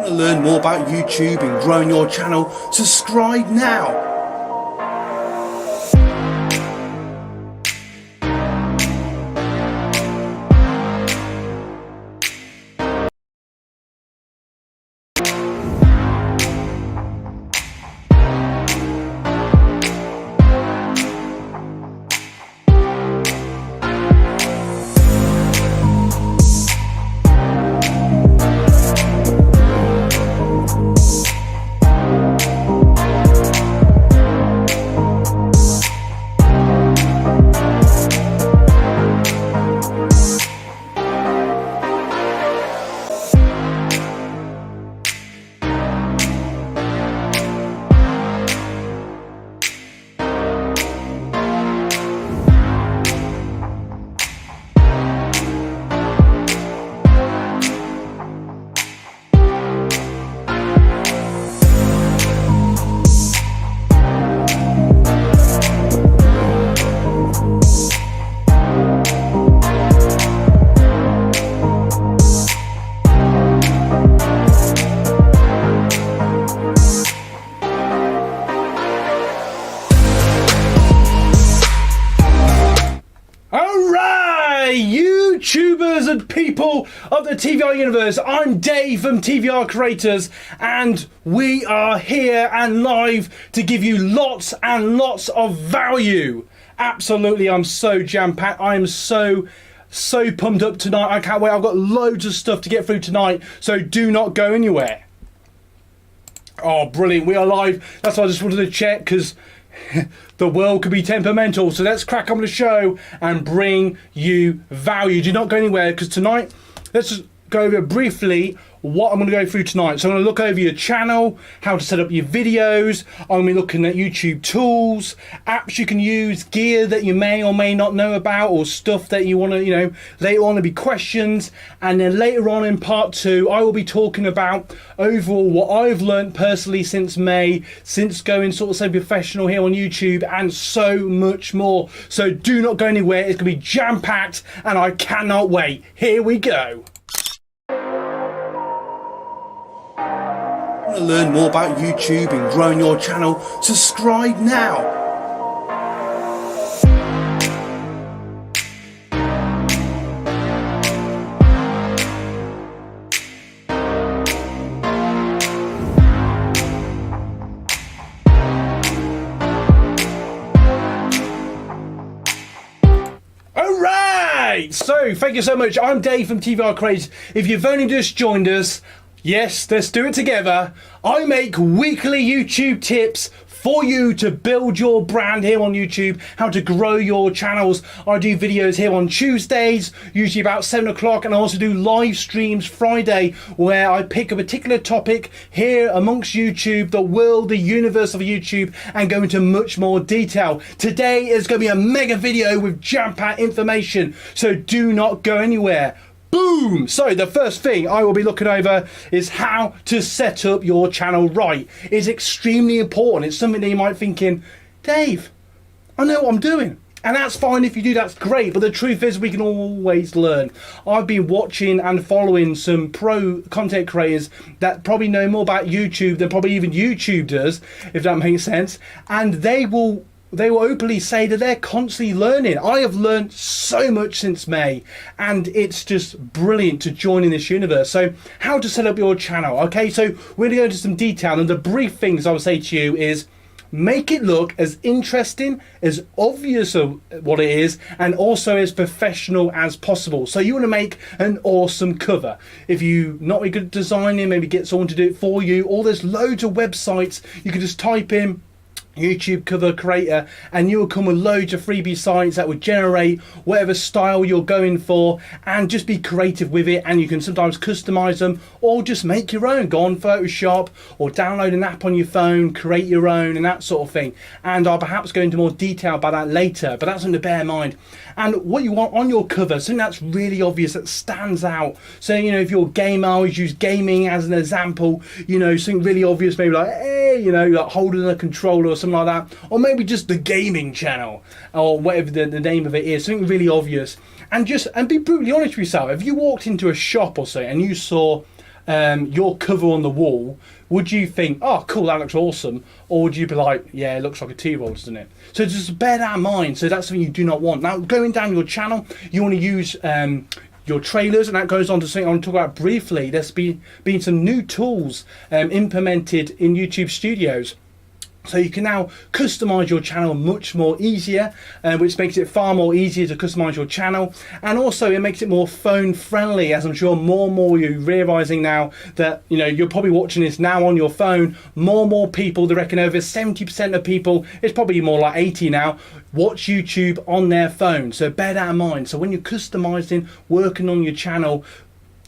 Want to learn more about YouTube and growing your channel? Subscribe now. YouTubers and people of the TVR universe, I'm Dave from TVR Creators, and we are here and live to give you lots and lots of value. Absolutely, I'm so jam-packed. I am so pumped up tonight. I can't wait. I've got loads of stuff to get through tonight, so do not go anywhere. Oh, brilliant. We are live. That's why I just wanted to check, because the world could be temperamental. So let's crack on with the show and bring you value. Do not go anywhere, because tonight, let's just go over briefly what I'm going to go through tonight. So I'm going to look over your channel, how to set up your videos. I'm going to be looking at YouTube tools, apps you can use, gear that you may or may not know about, or stuff that you want to, later on there'll be questions. And then later on in part 2, I will be talking about overall what I've learned personally since May, since going sort of semi-professional here on YouTube, and so much more. So do not go anywhere. It's going to be jam-packed and I cannot wait. Here we go. Want to learn more about YouTube and growing your channel? Subscribe now. Alright, so thank you so much. I'm Dave from TVR Creators. If you've only just joined us, yes, let's do it together. I make weekly YouTube tips for you to build your brand here on YouTube, how to grow your channels. I do videos here on Tuesdays, usually about 7 o'clock, and I also do live streams Friday, where I pick a particular topic here amongst YouTube, the world, the universe of YouTube, and go into much more detail. Today is going to be a mega video with jam-packed information, so do not go anywhere. Boom! So the first thing I will be looking over is how to set up your channel right. It's extremely important. It's something that you might be thinking, Dave, I know what I'm doing. And that's fine if you do, that's great. But the truth is we can always learn. I've been watching and following some pro content creators that probably know more about YouTube than probably even YouTube does, if that makes sense. And they will openly say that they're constantly learning. I have learned so much since May, and it's just brilliant to join in this universe. So how to set up your channel. Okay, so we're going to go into some detail, and the brief things I would say to you is make it look as interesting, as obvious of what it is, and also as professional as possible. So you want to make an awesome cover. If you're not really good at designing, maybe get someone to do it for you, or there's loads of websites you can just type in YouTube cover creator and you will come with loads of freebie sites that would generate whatever style you're going for, and just be creative with it. And you can sometimes customize them or just make your own. Go on Photoshop or download an app on your phone, create your own and that sort of thing. And I'll perhaps go into more detail about that later, but that's something to bear in mind. And what you want on your cover, something that's really obvious, that stands out. So if you're a gamer, I always use gaming as an example. Something really obvious, maybe like, hey, like holding a controller or something like that, or maybe just the gaming channel or whatever the name of it is, something really obvious. And be brutally honest with yourself. If you walked into a shop or so and you saw your cover on the wall, would you think, oh, cool, that looks awesome? Or would you be like, yeah, it looks like a 2-year-old, doesn't it? So just bear that in mind. So that's something you do not want. Now, going down your channel, you want to use your trailers, and that goes on to something I want to talk about briefly. There's been some new tools implemented in YouTube Studios. So you can now customize your channel much more easier, which makes it far more easier to customize your channel. And also it makes it more phone friendly, as I'm sure more and more you're realizing now that, you know, you're probably watching this now on your phone. More and more people, they reckon over 70% of people, it's probably more like 80 now, watch YouTube on their phone. So bear that in mind. So when you're customizing, working on your channel,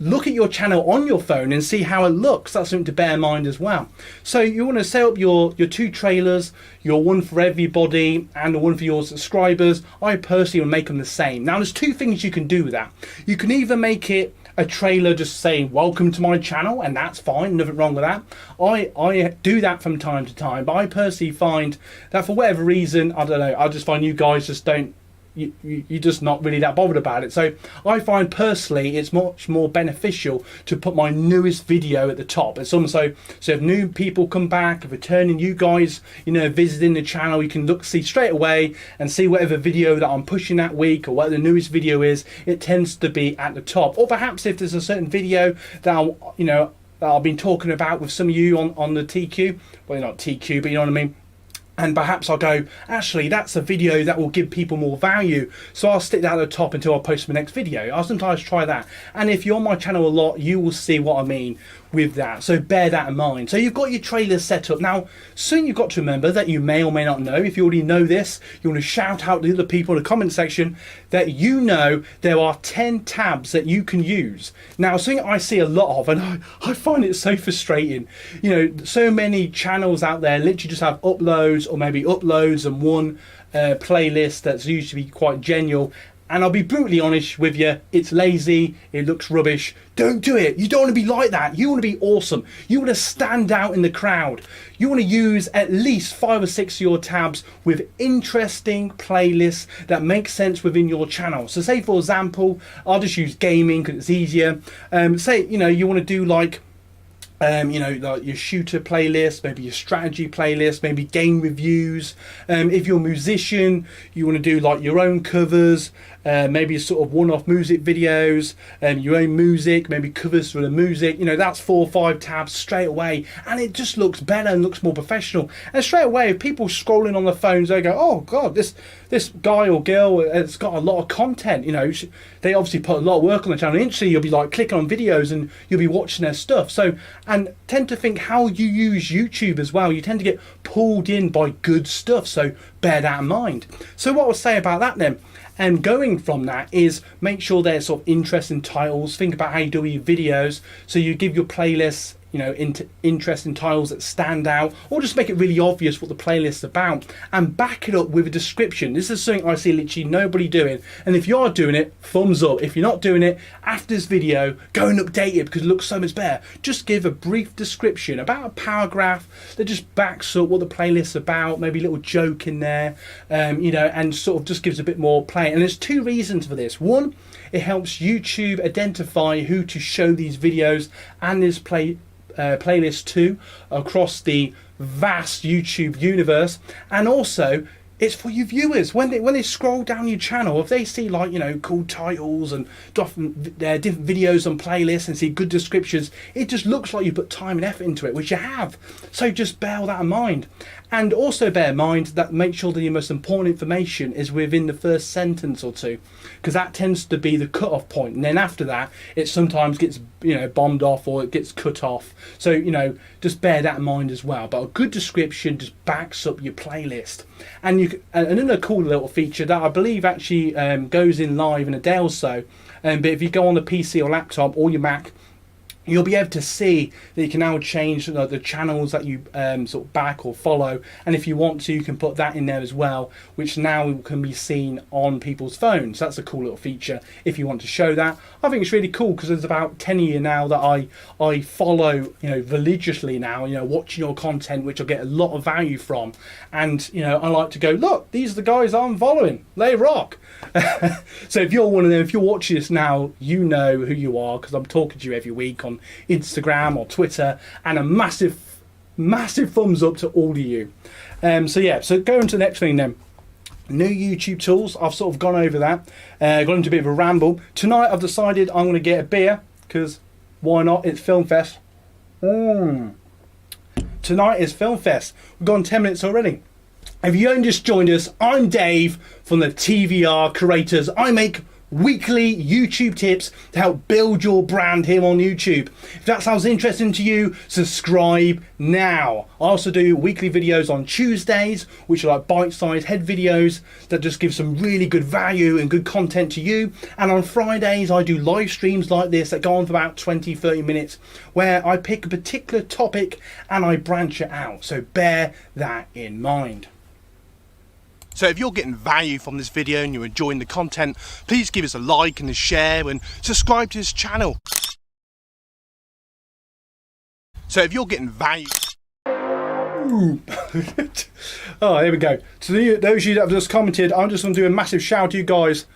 look at your channel on your phone and see how it looks. That's something to bear in mind as well. So you want to set up your 2 trailers, your one for everybody and the one for your subscribers. I personally will make them the same. Now there's 2 things you can do with that. You can either make it a trailer just saying welcome to my channel, and that's fine, nothing wrong with that. I do that from time to time, but I personally find that for whatever reason, I don't know, I just find you guys just don't, you're just not really that bothered about it. So I find personally it's much more beneficial to put my newest video at the top. It's almost so if new people come back, if returning you guys, you know, visiting the channel, you can see straight away and see whatever video that I'm pushing that week or what the newest video is. It tends to be at the top. Or perhaps if there's a certain video that that I've been talking about with some of you on the TQ, well, not TQ, but you know what I mean. And perhaps I'll go, actually, that's a video that will give people more value. So I'll stick that at the top until I post my next video. I'll sometimes try that. And if you're on my channel a lot, you will see what I mean with that. So bear that in mind. So you've got your trailers set up. Now, soon you've got to remember that you may or may not know. If you already know this, you want to shout out to the other people in the comment section that you know there are 10 tabs that you can use. Now, something I see a lot of, and I find it so frustrating. You know, so many channels out there literally just have uploads, or maybe uploads and one playlist that's usually quite general. And I'll be brutally honest with you, it's lazy, it looks rubbish. Don't do it. You don't want to be like that. You want to be awesome. You want to stand out in the crowd. You want to use at least 5 or 6 of your tabs with interesting playlists that make sense within your channel. So say, for example, I'll just use gaming because it's easier. Say, you know, you want to do like like your shooter playlist, maybe your strategy playlist, maybe game reviews. If you're a musician, you want to do like your own covers, maybe sort of one-off music videos, your own music, maybe covers for the music. You know, that's 4 or 5 tabs straight away, and it just looks better and looks more professional. And straight away, if people scrolling on their phones, they go, "Oh God, this guy or girl has got a lot of content." You know, they obviously put a lot of work on the channel. Instantly, you'll be like clicking on videos and you'll be watching their stuff. So, and tend to think how you use YouTube as well. You tend to get pulled in by good stuff. So bear that in mind. So what I'll say about that then, and going from that, is make sure they're sort of interesting titles. Think about how you do your videos. So you give your playlists, you know, interesting titles that stand out, or just make it really obvious what the playlist's about, and back it up with a description. This is something I see literally nobody doing, and if you are doing it, thumbs up. If you're not doing it, after this video, go and update it because it looks so much better. Just give a brief description, about a paragraph that just backs up what the playlist's about, maybe a little joke in there, and sort of just gives a bit more play. And there's 2 reasons for this. One, it helps YouTube identify who to show these videos and this playlist to across the vast YouTube universe. And also it's for your viewers when they scroll down your channel, if they see like, you know, cool titles and different videos and playlists and see good descriptions, it just looks like you put time and effort into it, which you have. So just bear that in mind. And also bear in mind that make sure that your most important information is within the first sentence or 2, because that tends to be the cut-off point. And then after that, it sometimes gets, you know, bombed off or it gets cut off. So, you know, just bear that in mind as well. But a good description just backs up your playlist. And another cool little feature that I believe actually goes in live in a day or so. But if you go on the PC or laptop or your Mac, you'll be able to see that you can now change the channels that you sort of back or follow, and if you want to, you can put that in there as well, which now can be seen on people's phones. That's a cool little feature if you want to show that. I think it's really cool because there's about 10 of you now that I follow, you know, religiously now, you know, watching your content, which I get a lot of value from. And, you know, I like to go, look, these are the guys I'm following, they rock. So if you're one of them, if you're watching this now, you know who you are, because I'm talking to you every week on on Instagram or Twitter, and a massive thumbs up to all of you. So going to the next thing then. New YouTube tools. I've sort of gone over that, gone into a bit of a ramble. Tonight I've decided I'm going to get a beer, because why not? It's FILMFEST. Tonight is FILMFEST. We've gone 10 minutes already. If you only just joined us, I'm Dave from the TVR Creators. I make weekly YouTube tips to help build your brand here on YouTube. If that sounds interesting to you, subscribe now. I also do weekly videos on Tuesdays, which are like bite-sized head videos that just give some really good value and good content to you. And on Fridays, I do live streams like this that go on for about 20-30 minutes, where I pick a particular topic and I branch it out. So bear that in mind. So if you're getting value from this video and you're enjoying the content, please give us a like and a share and subscribe to this channel. So if you're getting value... Oh, here we go. So those of you that have just commented, I'm just going to do a massive shout out to you guys.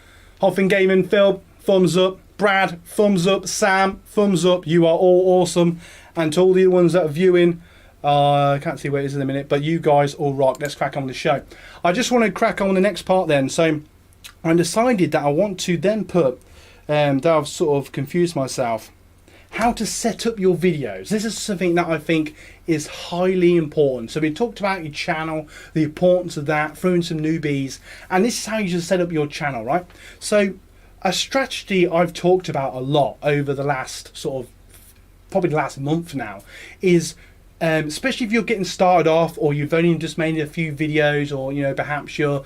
Hoffing Gaming, Phil, thumbs up. Brad, thumbs up. Sam, thumbs up. You are all awesome. And to all the other ones that are viewing, I can't see where it is in a minute, but you guys all rock. Let's crack on with the show. I just want to crack on with the next part then. So I decided that I want to then put, that I've sort of confused myself, how to set up your videos. This is something that I think is highly important. So we talked about your channel, the importance of that, throwing some newbies, and this is how you should set up your channel, right? So a strategy I've talked about a lot over the last sort of, probably the last month now, is especially if you're getting started off, or you've only just made a few videos, or perhaps you're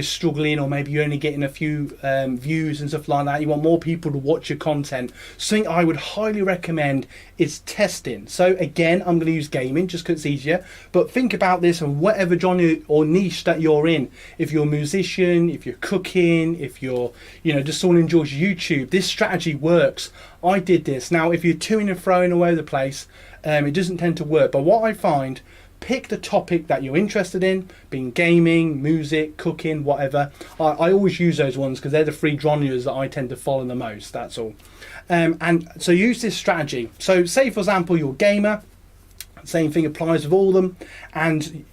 struggling, or maybe you're only getting a few views and stuff like that. You want more people to watch your content. Something I would highly recommend is testing. So again, I'm going to use gaming just because it's easier, but think about this and whatever genre or niche that you're in. If you're a musician, if you're cooking, if you're just someone who enjoys YouTube, this strategy works. I did this. Now if you're toing and throwing all over the place, it doesn't tend to work. But what I find, pick the topic that you're interested in, being gaming, music, cooking, whatever. I always use those ones because they're the three genres that I tend to follow the most, that's all. And so use this strategy. So say for example you're a gamer, same thing applies with all of them, and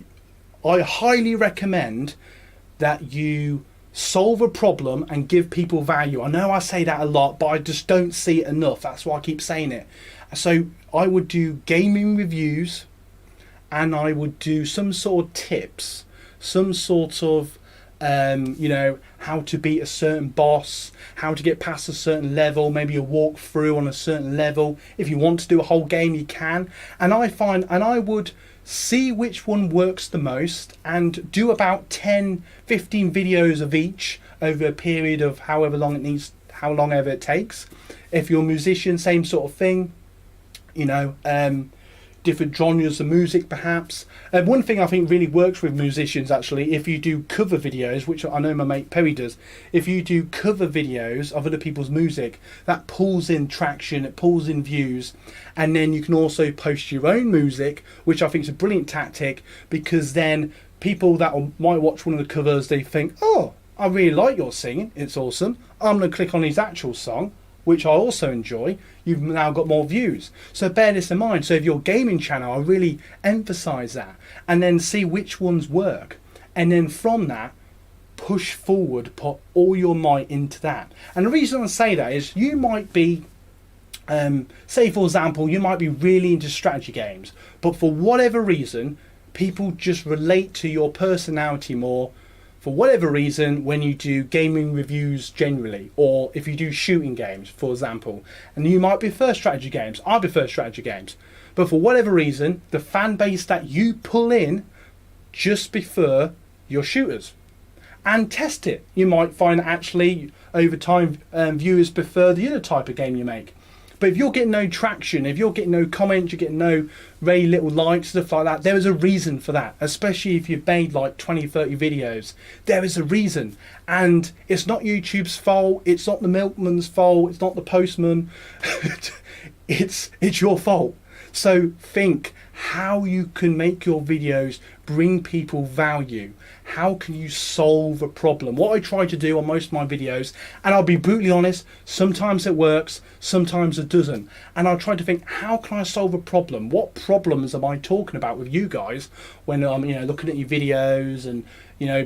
I highly recommend that you solve a problem and give people value. I know I say that a lot, but I just don't see it enough. That's why I keep saying it. So I would do gaming reviews, and I would do some sort of tips, some sort of how to beat a certain boss, how to get past a certain level, maybe a walkthrough on a certain level. If you want to do a whole game, you can. And I would see which one works the most and do about 10-15 videos of each over a period of however long it takes. If you're a musician, same sort of thing. Different genres of music perhaps. One thing I think really works with musicians actually, if you do cover videos, which I know my mate Perry does, if you do cover videos of other people's music, that pulls in traction, it pulls in views, and then you can also post your own music, which I think is a brilliant tactic, because then people that might watch one of the covers, they think, oh, I really like your singing, it's awesome, I'm going to click on his actual song, which I also enjoy. You've now got more views. So bear this in mind. So if you're a gaming channel, I really emphasize that, and then see which ones work, and then from that push forward, put all your might into that. And the reason I say that is you might be say for example you might be really into strategy games, but for whatever reason people just relate to your personality more for whatever reason when you do gaming reviews generally, or if you do shooting games for example. And you might prefer strategy games, I prefer strategy games, but for whatever reason the fan base that you pull in just prefer your shooters. And test it. You might find actually over time viewers prefer the other type of game you make. But if you're getting no traction, if you're getting no comments, you're getting no very little likes, stuff like that, there is a reason for that. Especially if you've made like 20-30 videos, there is a reason. And it's not YouTube's fault, it's not the milkman's fault, it's not the postman, it's your fault. So think how you can make your videos bring people value. How can you solve a problem? What I try to do on most of my videos, and I'll be brutally honest, sometimes it works, sometimes it doesn't. And I'll try to think, how can I solve a problem? What problems am I talking about with you guys when I'm, looking at your videos and,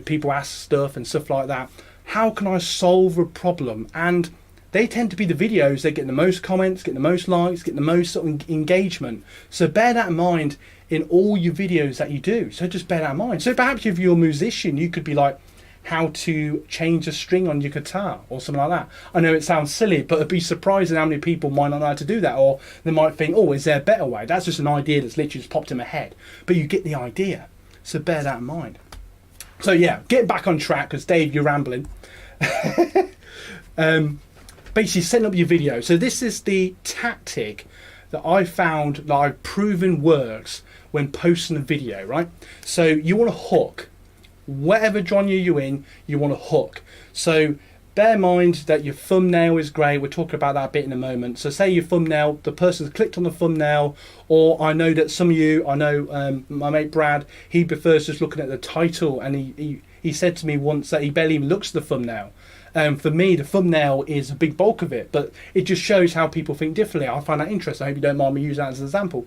people ask stuff and stuff like that? How can I solve a problem? And they tend to be the videos that get the most comments, get the most likes, get the most sort of engagement. So bear that in mind in all your videos that you do. So just bear that in mind. So perhaps if you're a musician, you could be like, how to change a string on your guitar or something like that. I know it sounds silly, but it'd be surprising how many people might not know how to do that, or they might think, oh, is there a better way? That's just an idea that's literally just popped in my head. But you get the idea. So bear that in mind. So yeah, get back on track, because Dave, you're rambling. Basically setting up your video. So this is the tactic that I found that I've proven works when posting a video, right? So you want to hook. Whatever genre you're in, you want to hook. So bear in mind that your thumbnail is great. We'll talk about that a bit in a moment. So say your thumbnail, the person's clicked on the thumbnail, or I know that some of you, my mate Brad, he prefers just looking at the title, and he said to me once that he barely even looks at the thumbnail. For me, the thumbnail is a big bulk of it, but it just shows how people think differently. I find that interesting. I hope you don't mind me using that as an example.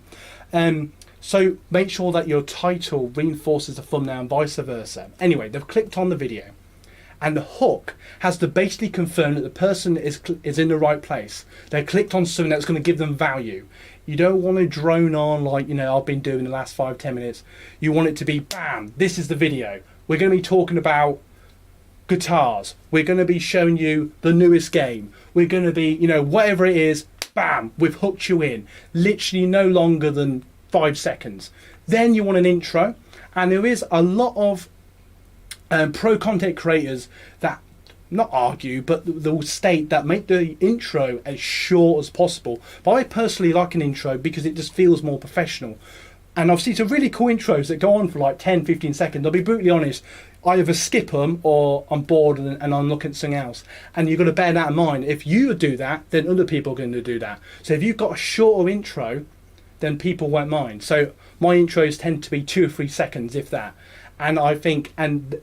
So make sure that your title reinforces the thumbnail and vice versa. Anyway, they've clicked on the video, and the hook has to basically confirm that the person is in the right place. They clicked on something that's going to give them value. You don't want to drone on like, I've been doing the last 5-10 minutes. You want it to be, bam, this is the video. We're going to be talking about guitars. We're going to be showing you the newest game. We're going to be, whatever it is, bam, we've hooked you in. Literally no longer than 5 seconds. Then you want an intro, and there is a lot of pro content creators that not argue, but they'll state that make the intro as short as possible. But I personally like an intro because it just feels more professional. And I've seen some really cool intros that go on for like 10-15 seconds. I'll be brutally honest, I either skip them or I'm bored and I'm looking at something else. And you've got to bear that in mind. If you do that, then other people are going to do that. So if you've got a shorter intro, then people won't mind. So my intros tend to be 2 or 3 seconds, if that. And I think, and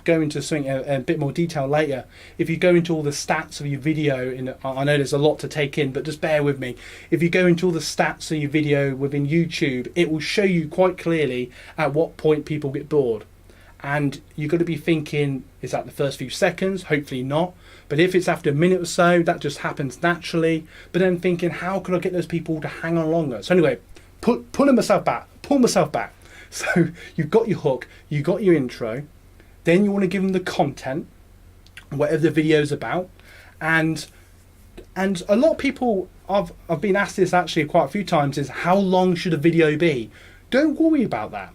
go into something a bit more detail later, if you go into all the stats of your video, I know there's a lot to take in, but just bear with me. If you go into all the stats of your video within YouTube, it will show you quite clearly at what point people get bored. And you've got to be thinking, is that the first few seconds? Hopefully not. But if it's after a minute or so, that just happens naturally. But then thinking, how can I get those people to hang on longer? So anyway, pull myself back. So you've got your hook, you've got your intro, then you want to give them the content, whatever the video's about, and a lot of people, I've been asked this actually quite a few times, is how long should a video be? Don't worry about that.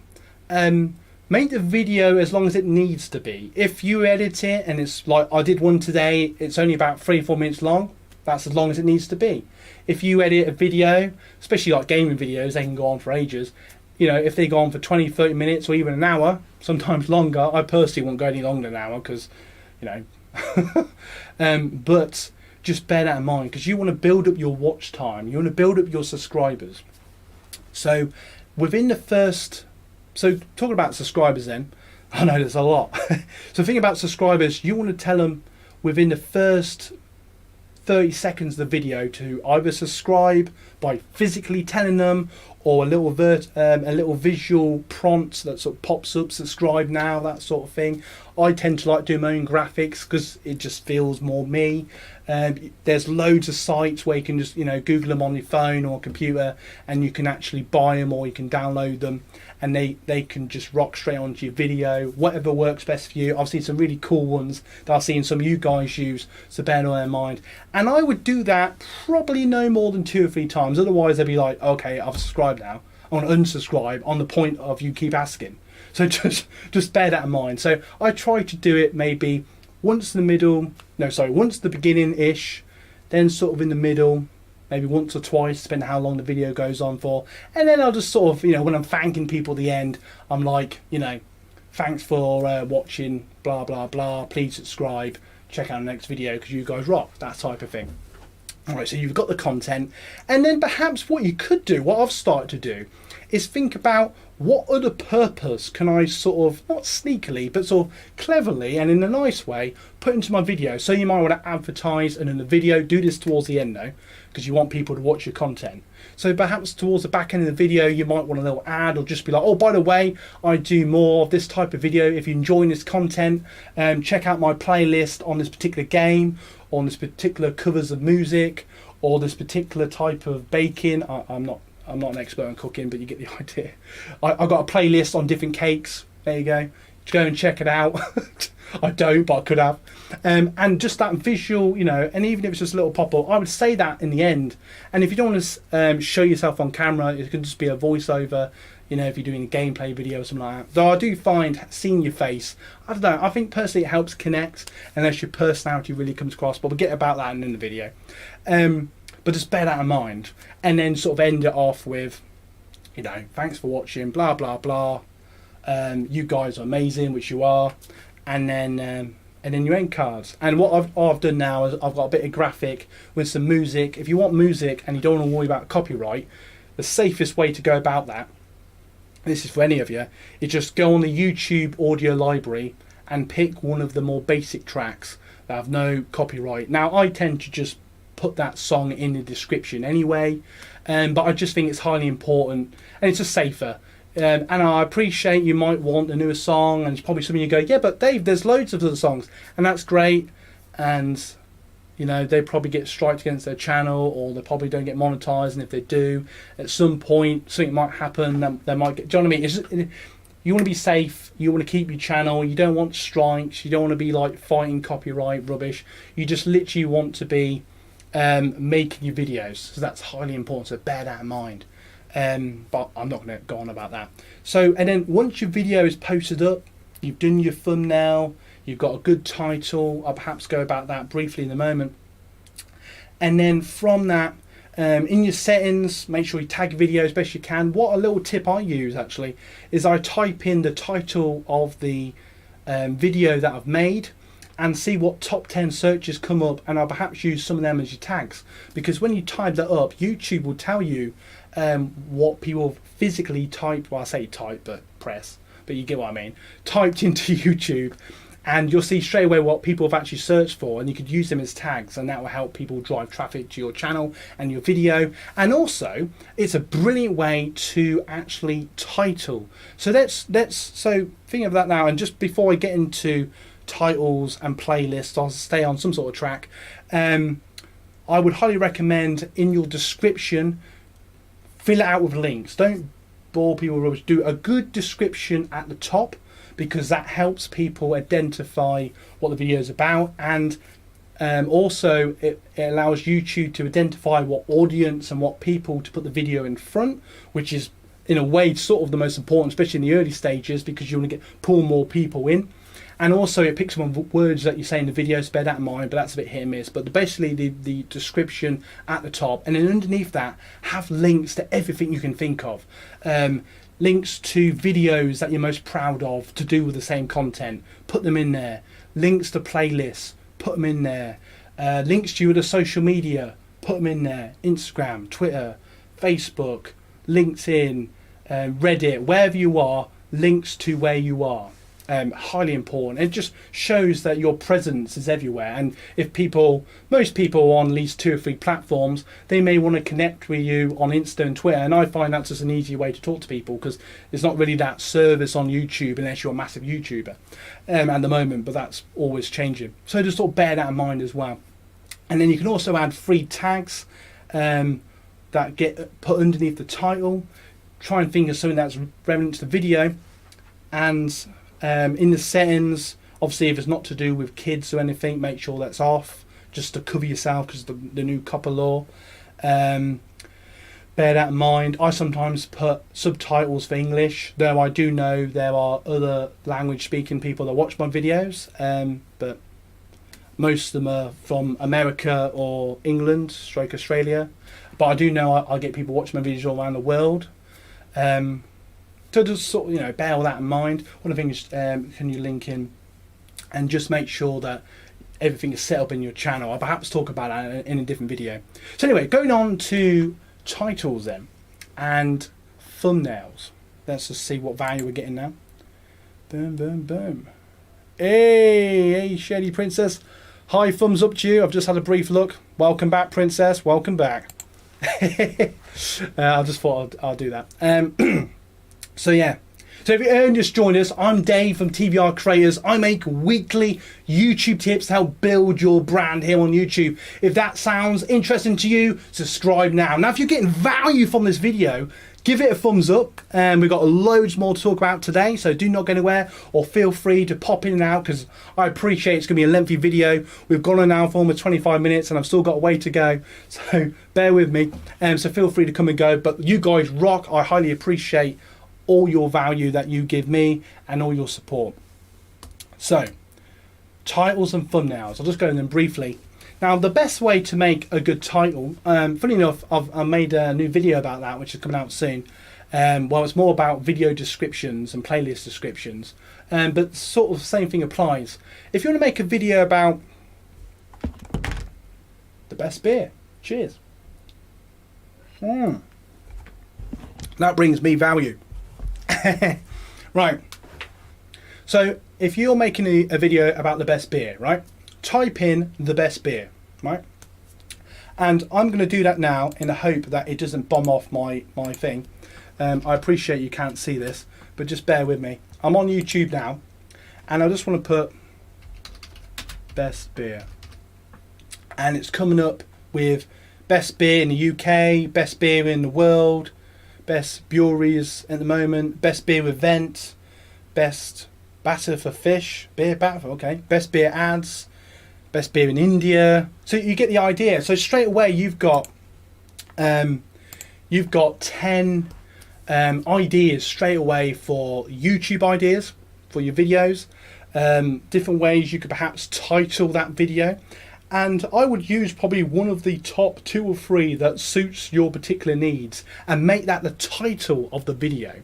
Make the video as long as it needs to be. If you edit it and it's like I did one today, it's only about 3-4 minutes long, that's as long as it needs to be. If you edit a video, especially like gaming videos, they can go on for ages. If they go on for 20-30 minutes or even an hour, sometimes longer, I personally won't go any longer than an hour because, but just bear that in mind, because you want to build up your watch time. You want to build up your subscribers. So within the first, so talking about subscribers then, I know there's a lot. So think about subscribers, you want to tell them within the first 30 seconds of the video to either subscribe by physically telling them, or a little visual prompt that sort of pops up, subscribe now, that sort of thing. I tend to like doing my own graphics because it just feels more me. There's loads of sites where you can just Google them on your phone or computer, and you can actually buy them or you can download them, and they can just rock straight onto your video, whatever works best for you. I've seen some really cool ones that I've seen some of you guys use, so bear that in mind. And I would do that probably no more than 2 or 3 times, otherwise they'd be like, okay, I've subscribed now, I want to unsubscribe on the point of you keep asking. So just bear that in mind. So I try to do it maybe once the beginning-ish, then sort of in the middle, maybe once or twice, depending how long the video goes on for. And then I'll just sort of, when I'm thanking people at the end, I'm like, thanks for watching, blah, blah, blah. Please subscribe. Check out the next video because you guys rock. That type of thing. Right, so you've got the content, and then perhaps what you could do, what I've started to do, is think about what other purpose can I sort of, not sneakily, but sort of cleverly and in a nice way, put into my video. So you might want to advertise, and in the video, do this towards the end though, because you want people to watch your content. So perhaps towards the back end of the video, you might want a little ad, or just be like, oh, by the way, I do more of this type of video. If you're enjoying this content, check out my playlist on this particular game, on this particular covers of music, or this particular type of baking. I'm not an expert on cooking, but you get the idea. I've got a playlist on different cakes. There you go. Go and check it out. I don't, but I could have. And just that visual, you know, and even if it's just a little pop-up, I would say that in the end. And if you don't want to show yourself on camera, it can just be a voiceover, you know, if you're doing a gameplay video or something like that. Though I do find seeing your face, I don't know, I think personally it helps connect, unless your personality really comes across, but we'll get about that in the video. But just bear that in mind, and then sort of end it off with, you know, thanks for watching, blah blah blah. You guys are amazing, which you are, and then your end cards. And what I've done now is I've got a bit of graphic with some music. If you want music and you don't want to worry about copyright, the safest way to go about that, this is for any of you, is just go on the YouTube audio library and pick one of the more basic tracks that have no copyright. Now I tend to just put that song in the description anyway, but I just think it's highly important, and it's just safer. And I appreciate you might want a newer song, and it's probably something you go, yeah, but Dave, there's loads of other songs, and that's great. And you know, they probably get striked against their channel, or they probably don't get monetized, and if they do, at some point something might happen. They might get. Do you know what I mean? It's just, you want to be safe. You want to keep your channel. You don't want strikes. You don't want to be like fighting copyright rubbish. You just literally want to be making your videos. So that's highly important. So bear that in mind. But I'm not going to go on about that. So, and then once your video is posted up, you've done your thumbnail, you've got a good title. I'll perhaps go about that briefly in a moment. And then from that, in your settings, make sure you tag video as best you can. What a little tip I use actually is I type in the title of the video that I've made, and see what top 10 searches come up, and I'll perhaps use some of them as your tags, because when you type that up, YouTube will tell you what people physically typed, well I say type but press, but you get what I mean, typed into YouTube, and you'll see straight away what people have actually searched for, and you could use them as tags, and that will help people drive traffic to your channel and your video. And also it's a brilliant way to actually title. So let's so think of that now, and just before I get into titles and playlists, I'll stay on some sort of track. I would highly recommend in your description, fill it out with links. Don't bore people with rubbish. Do a good description at the top, because that helps people identify what the video is about, and also it allows YouTube to identify what audience and what people to put the video in front, which is in a way sort of the most important, especially in the early stages, because you want to pull more people in. And also it picks up on words that you say in the video, so bear that in mind, but that's a bit hit and miss. But basically the description at the top, and then underneath that have links to everything you can think of. Links to videos that you're most proud of to do with the same content, put them in there. Links to playlists, put them in there. Links to your other social media, put them in there. Instagram, Twitter, Facebook, LinkedIn, Reddit, wherever you are, links to where you are. Highly important. It just shows that your presence is everywhere, and if most people are on at least 2 or 3 platforms, they may want to connect with you on Insta and Twitter, and I find that's just an easy way to talk to people, because there's not really that service on YouTube unless you're a massive YouTuber at the moment, but that's always changing. So just sort of bear that in mind as well. And then you can also add free tags that get put underneath the title. Try and think of something that's relevant to the video. And in the settings, obviously if it's not to do with kids or anything, make sure that's off, just to cover yourself, because the new copper law. Bear that in mind. I sometimes put subtitles for English, though I do know there are other language speaking people that watch my videos, but most of them are from America or England, stroke Australia. But I do know I get people watching my videos all around the world. So just sort of, bear all that in mind. One of the things, can you link in, and just make sure that everything is set up in your channel. I'll perhaps talk about that in a different video. So anyway, going on to titles then, and thumbnails. Let's just see what value we're getting now. Boom, boom, boom. Hey, Shady Princess. Hi, thumbs up to you. I've just had a brief look. Welcome back, Princess. Welcome back. I just thought I'll do that. So yeah. So if you only just joined us, I'm Dave from TVR Creators. I make weekly YouTube tips to help build your brand here on YouTube. If that sounds interesting to you, subscribe now. Now, if you're getting value from this video, give it a thumbs up. We've got loads more to talk about today, so do not go anywhere, or feel free to pop in and out, because I appreciate it's going to be a lengthy video. We've gone on now for almost 25 minutes and I've still got a way to go, so bear with me. So feel free to come and go, but you guys rock. I highly appreciate all your value that you give me and all your support. So, titles and thumbnails. I'll just go in them briefly. Now, the best way to make a good title, funny enough, I've made a new video about that, which is coming out soon. Well, it's more about video descriptions and playlist descriptions, but sort of the same thing applies. If you want to make a video about the best beer, cheers. That brings me value. Right, so if you're making a video about the best beer, right, type in the best beer, right, and I'm going to do that now in the hope that it doesn't bomb off my thing. I appreciate you can't see this, but just bear with me. I'm on YouTube now, and I just want to put best beer, and it's coming up with best beer in the UK, best beer in the world, best breweries at the moment, best beer event, best batter for fish, beer batter, okay, best beer ads, best beer in India. So you get the idea. So straight away you've got 10 ideas straight away for YouTube ideas for your videos, different ways you could perhaps title that video. And I would use probably one of the top 2 or 3 that suits your particular needs and make that the title of the video.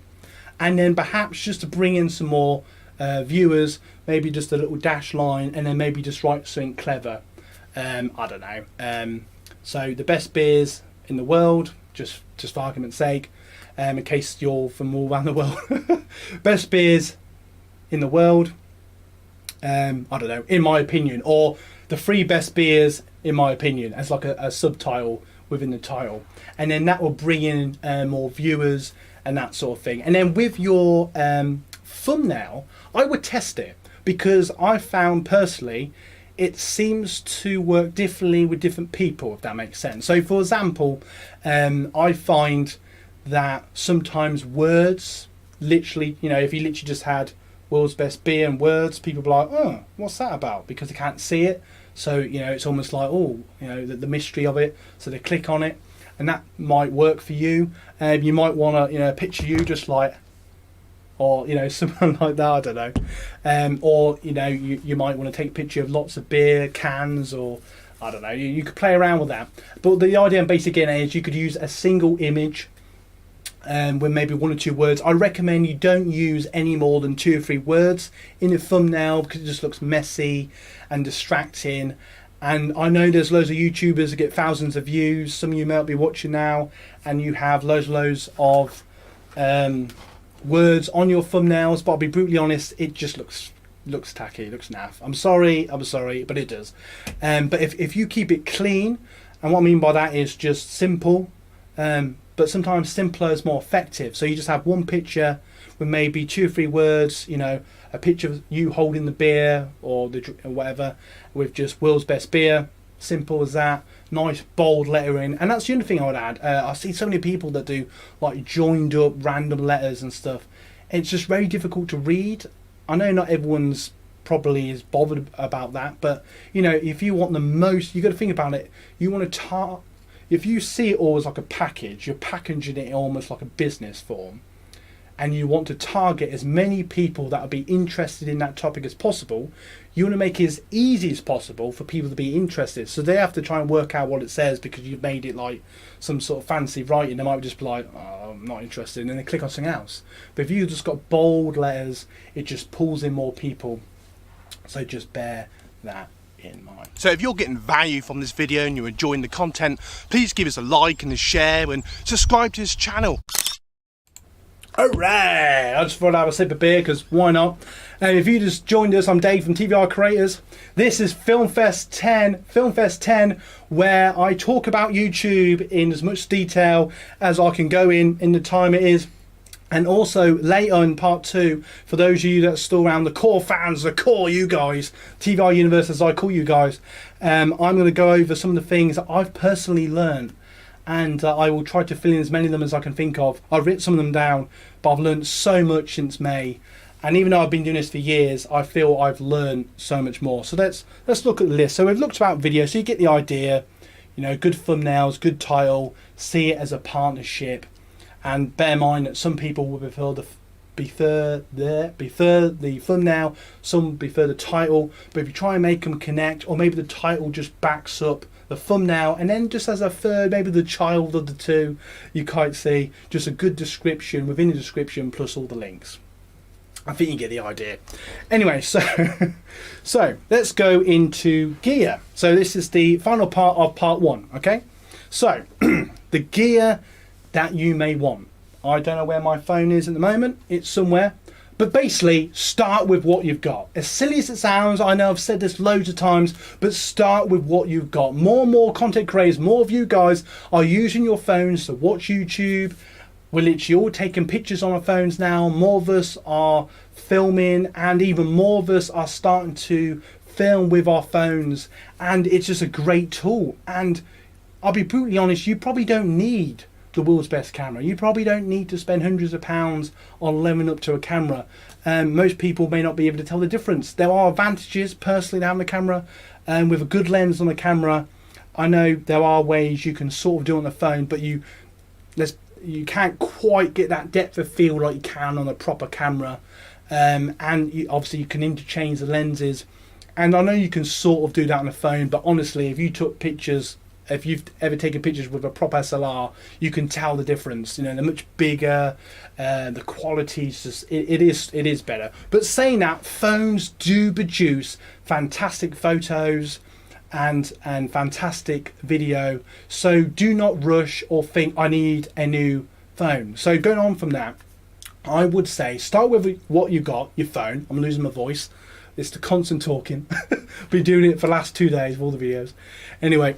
And then perhaps just to bring in some more viewers, maybe just a little dash line, and then maybe just write something clever. I don't know. So the best beers in the world, just for argument's sake, in case you're from all around the world. Best beers in the world, I don't know, in my opinion, or the 3 best beers in my opinion, as like a subtitle within the title, and then that will bring in more viewers and that sort of thing. And then with your thumbnail, I would test it, because I found personally it seems to work differently with different people, if that makes sense. So for example, I find that sometimes words, literally, you know, if you literally just had world's best beer and words, people be like, oh, what's that about? Because they can't see it. So, you know, it's almost like, oh, you know, the mystery of it. So they click on it, and that might work for you. You might want to, you know, picture you just like, or, you know, something like that, I don't know. Or, you know, you might want to take a picture of lots of beer cans, or, I don't know, you could play around with that. But the idea and basic again is you could use a single image with maybe 1 or 2 words. I recommend you don't use any more than 2 or 3 words in a thumbnail, because it just looks messy and distracting. And I know there's loads of YouTubers that get thousands of views. Some of you might be watching now and you have loads of words on your thumbnails, but I'll be brutally honest, it just looks tacky, it looks naff. I'm sorry, but it does. But if you keep it clean, and what I mean by that is just simple, but sometimes simpler is more effective. So you just have one picture with maybe 2 or 3 words, you know, a picture of you holding the beer or whatever, with just world's best beer, simple as that, nice bold lettering. And that's the other thing I would add. I see so many people that do like joined up random letters and stuff. It's just very difficult to read. I know not everyone's probably is bothered about that, but you know, if you want the most, you got to think about it. You want to if you see it all as like a package, you're packaging it almost like a business form, and you want to target as many people that will be interested in that topic as possible. You want to make it as easy as possible for people to be interested, so they have to try and work out what it says, because you've made it like some sort of fancy writing. They might just be like, oh, I'm not interested, and then they click on something else. But if you've just got bold letters, it just pulls in more people. So just bear that in mind. So if you're getting value from this video and you're enjoying the content, please give us a like and a share and subscribe to this channel. Alright, I just thought I'd have a sip of beer because why not? And if you just joined us, I'm Dave from TVR Creators. This is FILMFEST 10, where I talk about YouTube in as much detail as I can go in the time it is. And also later in part 2, for those of you that are still around, the core fans, the core you guys, TVR Universe as I call you guys, I'm going to go over some of the things that I've personally learned. And I will try to fill in as many of them as I can think of. I've written some of them down, but I've learned so much since May. And even though I've been doing this for years, I feel I've learned so much more. So let's look at the list. So we've looked about video, so you get the idea. You know, good thumbnails, good title, see it as a partnership. And bear in mind that some people will prefer the thumbnail, some prefer the title. But if you try and make them connect, or maybe the title just backs up the thumbnail, and then just as a third, maybe the child of the two, you can't see, just a good description within the description plus all the links. I think you get the idea. Anyway, so let's go into gear. So this is the final part of part 1, okay? So the gear that you may want. I don't know where my phone is at the moment. It's somewhere. But basically, start with what you've got. As silly as it sounds, I know I've said this loads of times, but start with what you've got. More and more content creators, more of you guys are using your phones to watch YouTube. We're literally all taking pictures on our phones now. More of us are filming, and even more of us are starting to film with our phones. And it's just a great tool. And I'll be brutally honest, you probably don't need the world's best camera. You probably don't need to spend hundreds of pounds on leveling up to a camera. Most people may not be able to tell the difference. There are advantages personally to having a camera, and with a good lens on the camera. I know there are ways you can sort of do it on the phone, but you can't quite get that depth of field like you can on a proper camera. And obviously you can interchange the lenses, and I know you can sort of do that on the phone, but honestly, if you took pictures, if you've ever taken pictures with a proper SLR, you can tell the difference. You know, they're much bigger, the quality's just, it is better. But saying that, phones do produce fantastic photos and fantastic video, so do not rush or think I need a new phone. So going on from that, I would say start with what you got, your phone. I'm losing my voice. It's the constant talking. Been doing it for the last 2 days of all the videos. Anyway,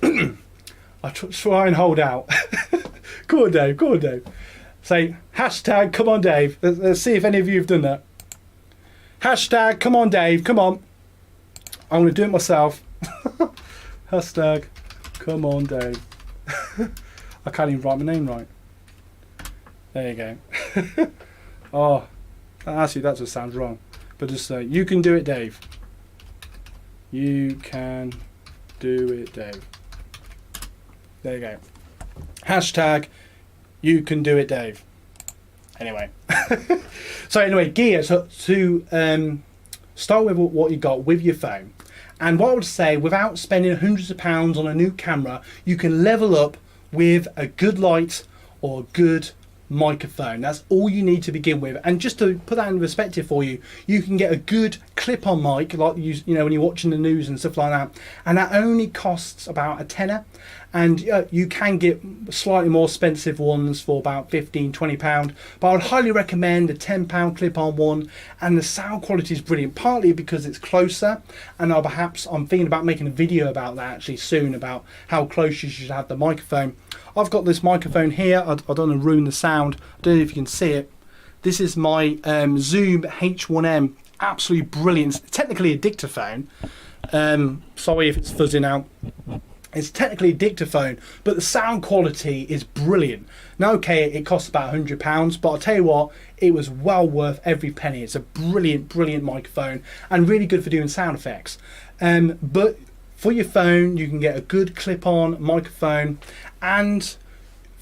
I try and hold out. Go on, Dave. Go on, Dave. Say hashtag come on, Dave. Let's see if any of you have done that. Hashtag come on, Dave. Come on. I'm going to do it myself. Hashtag come on, Dave. I can't even write my name right. There you go. Oh, actually that just sounds wrong. But just say, you can do it, Dave. You can do it, Dave. There you go. Hashtag you can do it, Dave. Anyway. So anyway, gear. So to start with what you got with your phone. And what I would say, without spending hundreds of pounds on a new camera, you can level up with a good light or a good microphone. That's all you need to begin with. And just to put that in perspective for you, you can get a good clip-on mic, like you know when you're watching the news and stuff like that, and that only costs about a tenner. And you can get slightly more expensive ones for about £15–20, but I would highly recommend the £10 clip-on one. And the sound quality is brilliant, partly because it's closer, and I'm thinking about making a video about that actually soon, about how close you should have the microphone. I've got this microphone here. I don't want to ruin the sound. I don't know if you can see it. This is my Zoom H1M. Absolutely brilliant. It's technically a dictaphone. Sorry if it's fuzzing out. It's technically a dictaphone, but the sound quality is brilliant. Now, okay, it costs about £100, but I'll tell you what, it was well worth every penny. It's a brilliant, brilliant microphone and really good for doing sound effects. But for your phone, you can get a good clip-on microphone, and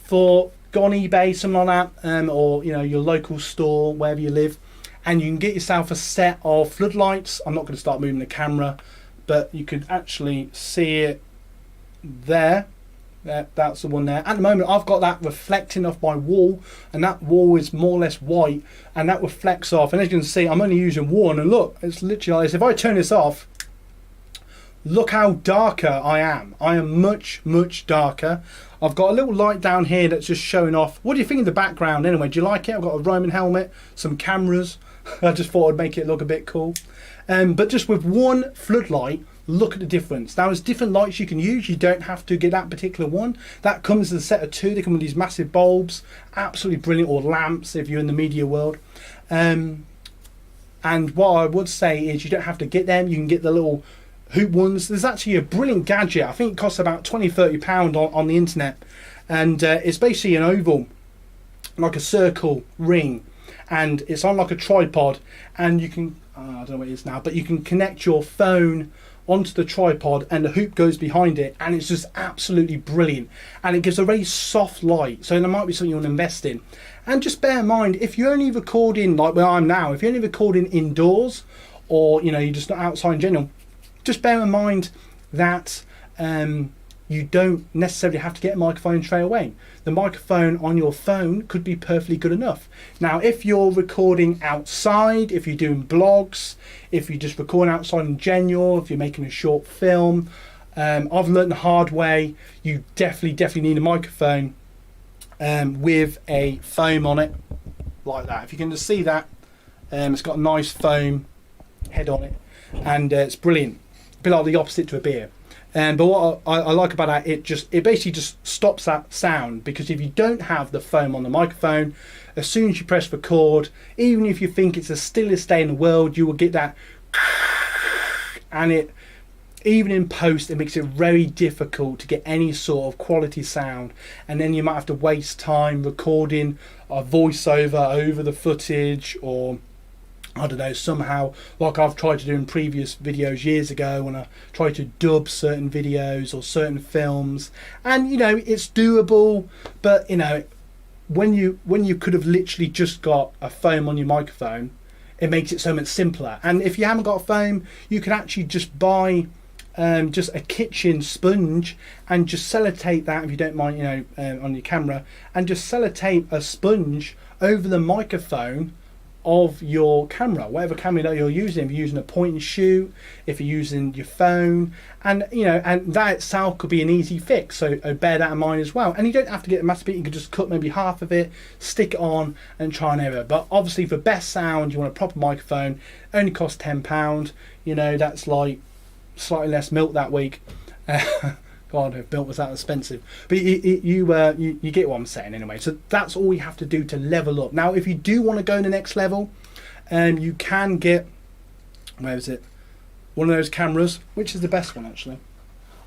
go on eBay, something like that, or your local store, wherever you live, and you can get yourself a set of floodlights. I'm not going to start moving the camera, but you can actually see it there. That's the one there. At the moment, I've got that reflecting off my wall, and that wall is more or less white, and that reflects off. And as you can see, I'm only using one, and look, it's literally like this. If I turn this off, look how darker I am. I am much, much darker. I've got a little light down here that's just showing off. What do you think of the background anyway? Do you like it? I've got a Roman helmet, some cameras. I just thought I'd make it look a bit cool. But just with one floodlight, look at the difference. Now there's different lights you can use. You don't have to get that particular one. That comes as a set of two. They come with these massive bulbs. Absolutely brilliant. Or lamps if you're in the media world. And what I would say is you don't have to get them. You can get the little hoop ones. There's actually a brilliant gadget. I think it costs about £20–30 on the internet. And it's basically an oval, like a circle ring. And it's on like a tripod. And you can, I don't know what it is now, but you can connect your phone onto the tripod and the hoop goes behind it, and it's just absolutely brilliant, and it gives a very soft light, so there might be something you want to invest in. And just bear in mind, if you're only recording like where I'm now, if you're only recording indoors, or you know, you're just not outside in general, just bear in mind that you don't necessarily have to get a microphone straight away. The microphone on your phone could be perfectly good enough. Now if you're recording outside, if you're doing blogs, if you're just recording outside in general, if you're making a short film, I've learned the hard way, you definitely need a microphone with a foam on it, like that. If you can just see that, it's got a nice foam head on it, and it's brilliant. A bit like the opposite to a beer. But what I like about that, it basically just stops that sound, because if you don't have the foam on the microphone, as soon as you press record, even if you think it's the stillest day in the world, you will get that, and it, even in post, it makes it very difficult to get any sort of quality sound, and then you might have to waste time recording a voiceover over the footage, or I don't know, somehow, like I've tried to do in previous videos years ago, when I try to dub certain videos or certain films, and you know, it's doable, but you know, when you could have literally just got a foam on your microphone, it makes it so much simpler. And if you haven't got a foam, you can actually just buy just a kitchen sponge and just sellotape that, if you don't mind, you know, on your camera, and just sellotape a sponge over the microphone of your camera, whatever camera that you're using. If you're using a point and shoot, if you're using your phone, and you know, and that itself could be an easy fix, so bear that in mind as well. And you don't have to get a massive bit, you can just cut maybe half of it, stick it on and try and error. But obviously for best sound, you want a proper microphone. Only costs £10, you know, that's like slightly less milk that week. God, if milk was that expensive. But you get what I'm saying anyway. So that's all you have to do to level up. Now, if you do want to go to the next level, you can get, where is it? One of those cameras, which is the best one actually.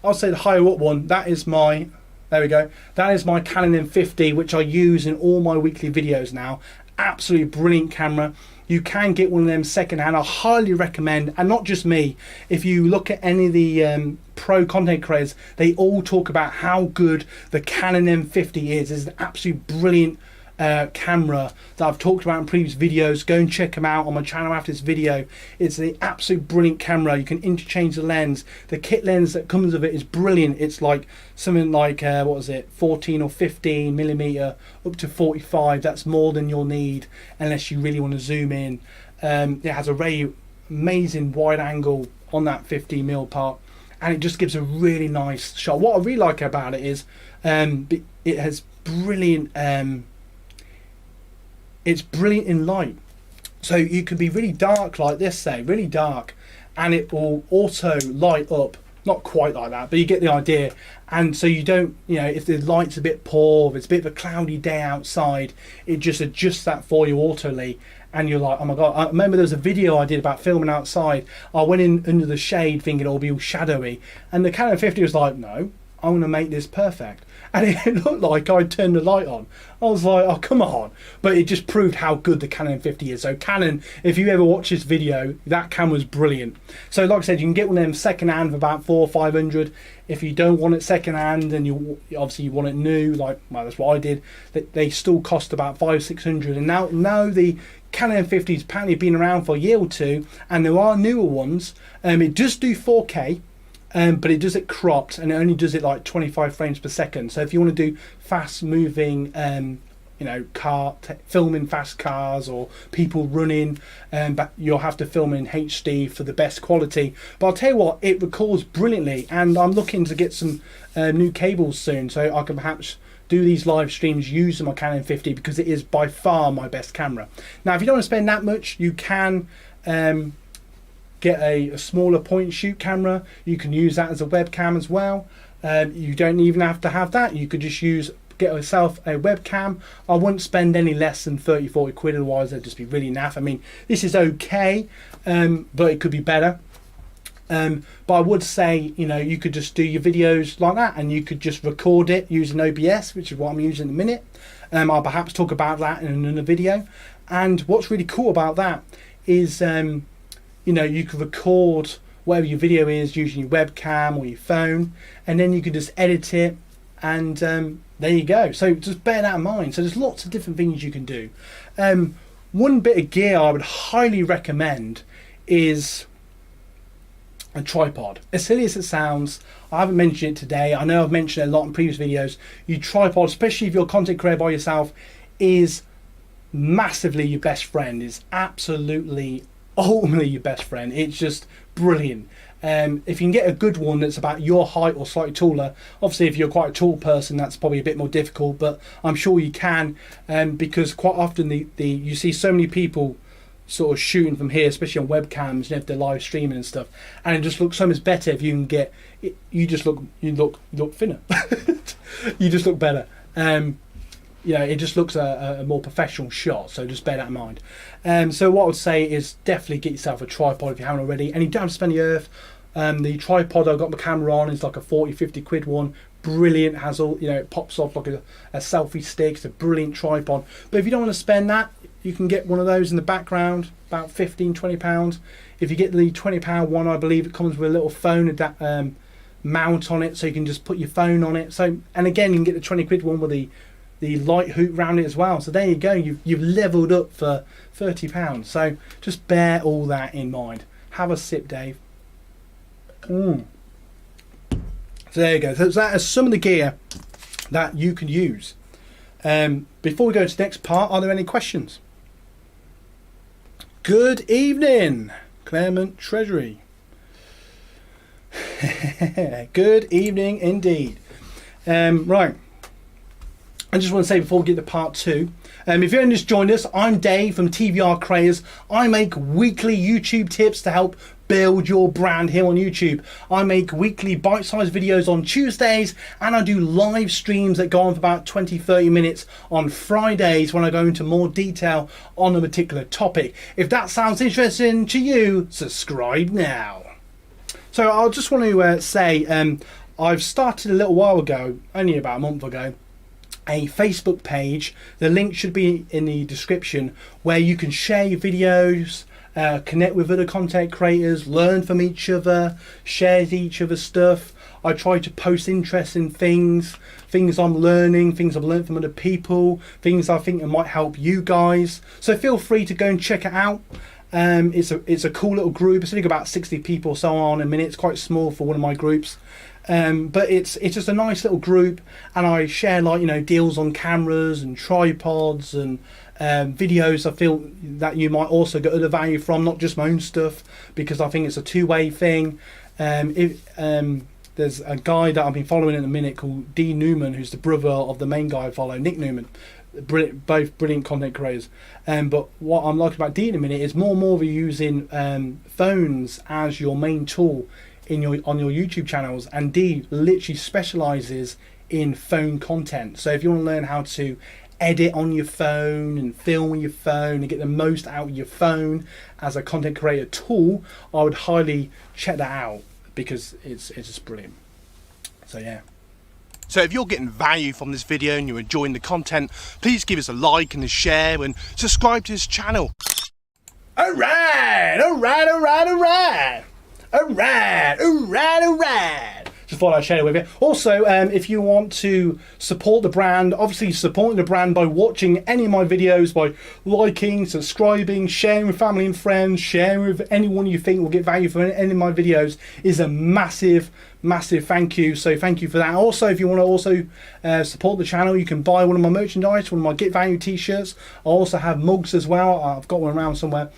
I'll say the higher up one. That is my, there we go. That is my Canon M50, which I use in all my weekly videos now. Absolutely brilliant camera. You can get one of them secondhand. I highly recommend, and not just me, if you look at any of the pro content creators, they all talk about how good the Canon M50 is. It's an absolute brilliant camera that I've talked about in previous videos. Go and check them out on my channel after this video. It's an absolute brilliant camera. You can interchange the lens. The kit lens that comes with it is brilliant. It's like something like what was it, 14 or 15 millimeter up to 45. That's more than you'll need unless you really want to zoom in. It has a very amazing wide angle on that 15mm part, and it just gives a really nice shot. What I really like about it is it has brilliant it's brilliant in light. So you can be really dark like this, say, really dark, and it will auto light up. Not quite like that, but you get the idea. And so you don't, you know, if the light's a bit poor, if it's a bit of a cloudy day outside, it just adjusts that for you autoly. And you're like, oh my God. I remember there was a video I did about filming outside. I went in under the shade thinking it'll be all shadowy. And the Canon 50 was like, no, I'm going to make this perfect. And it looked like I turned the light on. I was like, oh, come on. But it just proved how good the Canon 50 is. So Canon, if you ever watch this video, that camera's brilliant. So like I said, you can get one of them second hand for about 400 or 500. If you don't want it second hand and you obviously you want it new, like, well, that's what I did, they still cost about 500–600. And now the Canon 50's apparently been around for a year or two, and there are newer ones. It does do 4K. But it does it cropped, and it only does it like 25 frames per second. So if you want to do fast moving you know, filming fast cars or people running, but you'll have to film in HD for the best quality. But I'll tell you what, it records brilliantly, and I'm looking to get some new cables soon, so I can perhaps do these live streams using my Canon 50, because it is by far my best camera. Now, if you don't want to spend that much, you can get a smaller point and shoot camera. You can use that as a webcam as well. You don't even have to have that. You could just get yourself a webcam. I wouldn't spend any less than 30-40 quid, otherwise it'd just be really naff. I mean, this is okay, but it could be better. But I would say, you know, you could just do your videos like that, and you could just record it using OBS, which is what I'm using in a minute. I'll perhaps talk about that in another video. And what's really cool about that is, you know, you can record whatever your video is using your webcam or your phone, and then you can just edit it, and there you go. So just bear that in mind. So there's lots of different things you can do. One bit of gear I would highly recommend is a tripod. As silly as it sounds, I haven't mentioned it today. I know I've mentioned it a lot in previous videos. Your tripod, especially if you're a content creator by yourself, is massively your best friend. Is absolutely, ultimately your best friend. It's just brilliant. If you can get a good one that's about your height or slightly taller, obviously if you're quite a tall person, that's probably a bit more difficult, but I'm sure you can, because quite often you see so many people sort of shooting from here, especially on webcams, you know, if they're live streaming and stuff, and it just looks so much better if you can get it. You look thinner. You just look better. You know, it just looks a more professional shot, so just bear that in mind. So what I would say is definitely get yourself a tripod if you haven't already, and you don't have to spend the earth. The tripod I've got my camera on is like a 40-50 quid one. Brilliant, has all, you know, it pops off like a selfie stick. It's a brilliant tripod. But if you don't want to spend that, you can get one of those in the background, about £15-20. If you get the £20 one, I believe it comes with a little phone mount on it, so you can just put your phone on it. So, and again, you can get the 20 quid one with the light hoop round it as well. So there you go, you've leveled up for £30. So just bear all that in mind. Have a sip, Dave. So there you go. So that is some of the gear that you can use. Before we go to the next part, are there any questions? Good evening, Claremont Treasury. Good evening indeed. Right. I just want to say before we get to part 2, if you only just joined us, I'm Dave from TVR Creators. I make weekly YouTube tips to help build your brand here on YouTube. I make weekly bite-sized videos on Tuesdays, and I do live streams that go on for about 20-30 minutes on Fridays when I go into more detail on a particular topic. If that sounds interesting to you, subscribe now. So I just want to say I've started a little while ago, only about a month ago, a Facebook page. The link should be in the description, where you can share your videos, connect with other content creators, learn from each other, share each other's stuff. I try to post interesting things I'm learning, things I've learned from other people, things I think that might help you guys. So feel free to go and check it out. It's a cool little group. It's only got about 60 people or so on a minute. It's quite small for one of my groups. But it's just a nice little group, and I share, like, you know, deals on cameras and tripods and videos I feel that you might also get other value from, not just my own stuff, because I think it's a two-way thing. There's a guy that I've been following in a minute called D Newman, who's the brother of the main guy I follow, Nick Newman. Both brilliant content creators. But what I'm liking about D in a minute is more and more of you using phones as your main tool on your YouTube channels, and D literally specializes in phone content. So if you want to learn how to edit on your phone and film on your phone and get the most out of your phone as a content creator tool, I would highly check that out, because it's just brilliant. So yeah. So if you're getting value from this video and you're enjoying the content, please give us a like and a share and subscribe to this channel. Alright. Just So thought I'd share it with you. Also, if you want to support the brand, obviously supporting the brand by watching any of my videos, by liking, subscribing, sharing with family and friends, sharing with anyone you think will get value from any of my videos is a massive thank you. So thank you for that. Also, if you want to also support the channel, you can buy one of my merchandise, one of my Get Value t-shirts. I also have mugs as well. I've got one around somewhere.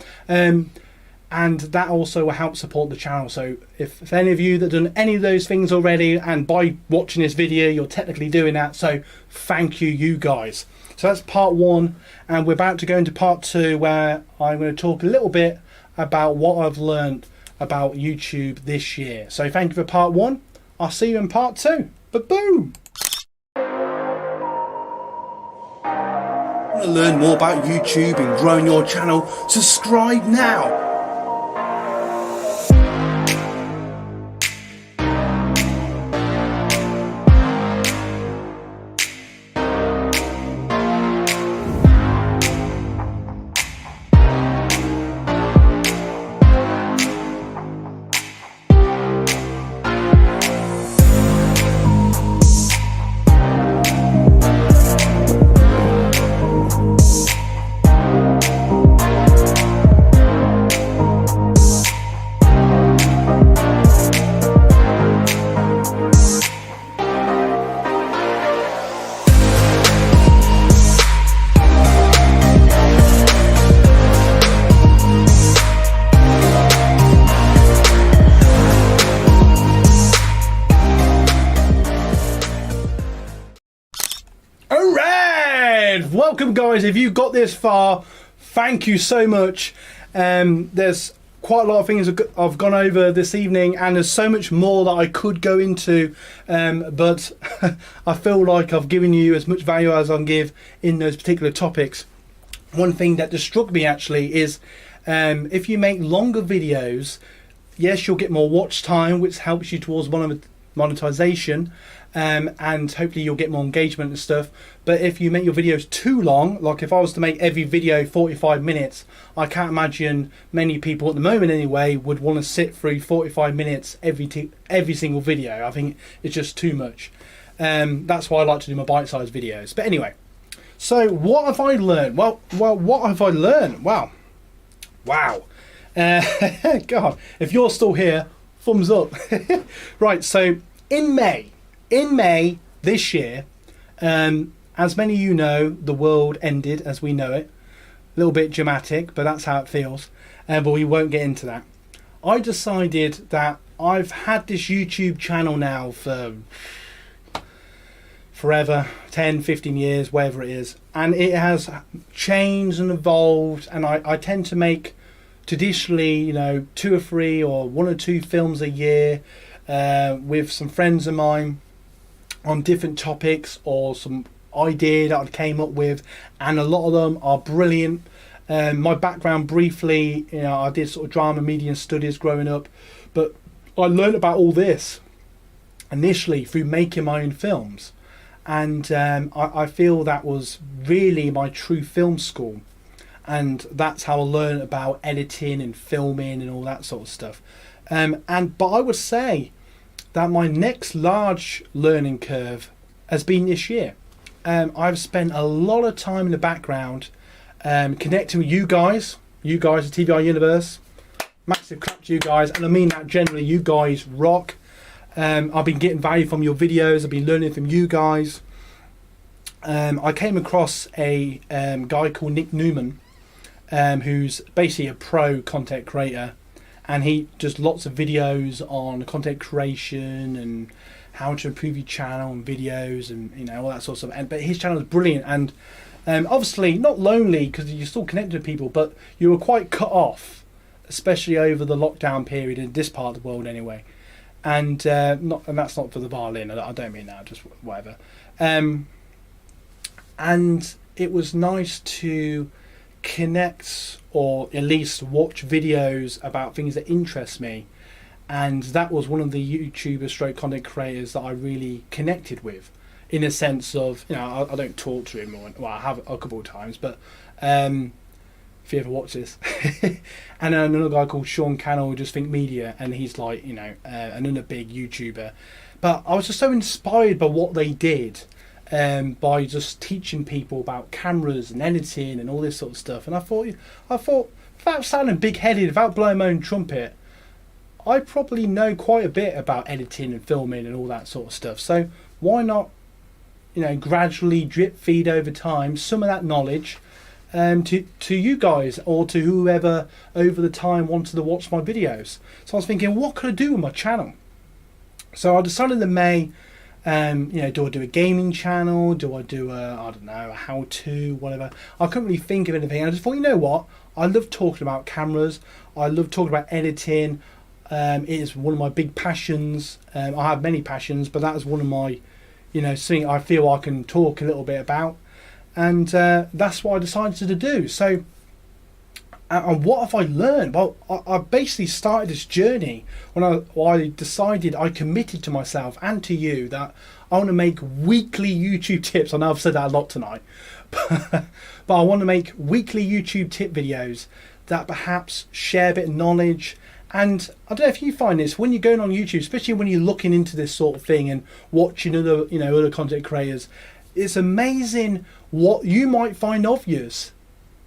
And that also will help support the channel. So if any of you that have done any of those things already, and by watching this video you're technically doing that, so thank you guys. So that's part one, and we're about to go into part two, where I'm going to talk a little bit about what I've learned about YouTube this year. So thank you for part one. I'll see you in part two. Ba-boom! Want to learn more about YouTube and growing your channel? Subscribe now. Welcome guys, if you got this far, thank you so much. There's quite a lot of things I've gone over this evening, and there's so much more that I could go into, but I feel like I've given you as much value as I can give in those particular topics. One thing that just struck me actually is if you make longer videos, yes, you'll get more watch time, which helps you towards monetization, and hopefully you'll get more engagement and stuff. But if you make your videos too long, like if I was to make every video 45 minutes, I can't imagine many people at the moment anyway would want to sit through 45 minutes every single video. I think it's just too much. That's why I like to do my bite-sized videos. But anyway, so what have I learned? Well, what have I learned? Wow. God, if you're still here, thumbs up. Right, so in May this year, as many of you know, the world ended as we know it. A little bit dramatic, but that's how it feels. But we won't get into that. I decided that I've had this YouTube channel now for forever, 10, 15 years, whatever it is. And it has changed and evolved. And I tend to make traditionally, 2 or 3 or 1 or 2 films a year with some friends of mine on different topics, or some idea that I came up with, and a lot of them are brilliant. My background briefly, I did sort of drama media studies growing up, but I learned about all this initially through making my own films, and I feel that was really my true film school, and that's how I learned about editing and filming and all that sort of stuff. But I would say that my next large learning curve has been this year. I've spent a lot of time in the background connecting with you guys at TVR Universe. Massive clap to you guys, and I mean that generally. You guys rock. I've been getting value from your videos. I've been learning from you guys. I came across a guy called Nick Newman, who's basically a pro content creator, and he does lots of videos on content creation and how to improve your channel and videos and all that sort of stuff. But his channel is brilliant, and obviously not lonely because you're still connected to people, but you were quite cut off, especially over the lockdown period in this part of the world anyway. And that's not for the violin. I don't mean that. Just whatever. And it was nice to connect, or at least watch videos about things that interest me, and that was one of the YouTubers stroke content creators that I really connected with, in a sense of I don't talk to him, well I have a couple of times, but if you ever watch this. And another guy called Sean Cannell, Just Think Media, and he's like another big YouTuber, But I was just so inspired by what they did, by just teaching people about cameras and editing and all this sort of stuff. And I thought, without sounding big-headed, without blowing my own trumpet, I probably know quite a bit about editing and filming and all that sort of stuff. So why not, gradually drip feed over time some of that knowledge to you guys, or to whoever over the time wanted to watch my videos. So I was thinking, what could I do with my channel? So I decided in May, do I do a gaming channel? Do I do a how-to, whatever? I couldn't really think of anything. I just thought, you know what? I love talking about cameras. I love talking about editing. It is one of my big passions. I have many passions, but that is one of my, something I feel I can talk a little bit about. And that's what I decided to do. So, and what have I learned? Well, I basically started this journey when I decided, I committed to myself and to you that I want to make weekly YouTube tips. I know I've said that a lot tonight, but I want to make weekly YouTube tip videos that perhaps share a bit of knowledge. And I don't know if you find this when you're going on YouTube, especially when you're looking into this sort of thing and watching other content creators. It's amazing what you might find obvious